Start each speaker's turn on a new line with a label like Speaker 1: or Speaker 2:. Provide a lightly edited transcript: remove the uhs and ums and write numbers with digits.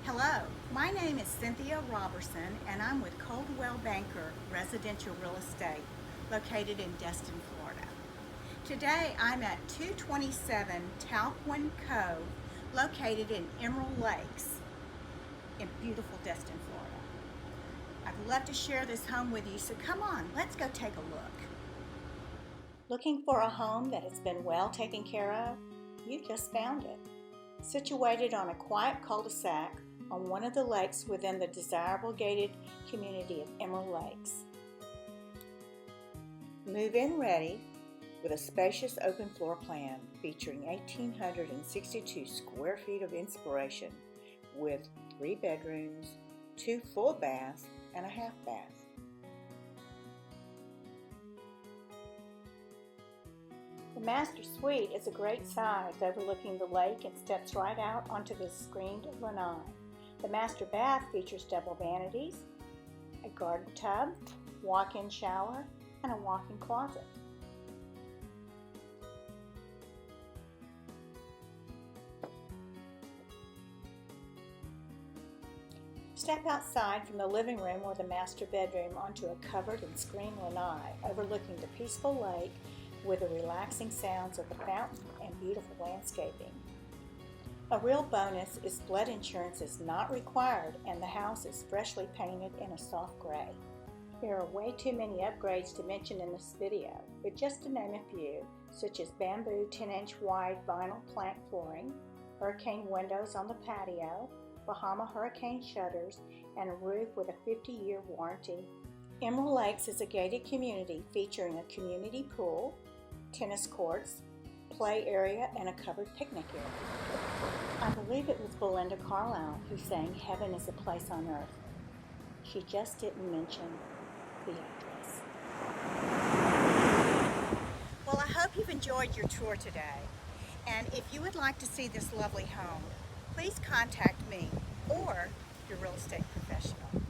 Speaker 1: Hello, my name is Cynthia Roberson and I'm with Coldwell Banker Residential Real Estate located in Destin, Florida. Today I'm at 227 Talquin Cove located in Emerald Lakes in beautiful Destin, Florida. I'd love to share this home with you, so come on, let's go take a look. Looking for a home that has been well taken care of? You just found it. Situated on a quiet cul-de-sac on one of the lakes within the desirable gated community of Emerald Lakes. Move-in ready with a spacious open floor plan featuring 1,862 square feet of inspiration with 3 bedrooms, 2 full baths, and a half bath. The master suite is a great size overlooking the lake and steps right out onto the screened lanai. The master bath features double vanities, a garden tub, walk-in shower, and a walk-in closet. Step outside from the living room or the master bedroom onto a covered and screened lanai overlooking the peaceful lake with the relaxing sounds of the fountain and beautiful landscaping. A real bonus is flood insurance is not required and the house is freshly painted in a soft gray. There are way too many upgrades to mention in this video, but just to name a few, such as bamboo 10-inch wide vinyl plank flooring, hurricane windows on the patio, Bahama hurricane shutters, and a roof with a 50-year warranty. Emerald Lakes is a gated community featuring a community pool, tennis courts, play area, and a covered picnic area. I believe it was Belinda Carlisle who sang "Heaven is a Place on Earth." She just didn't mention the actress. Well, I hope you've enjoyed your tour today. And if you would like to see this lovely home, please contact me or your real estate professional.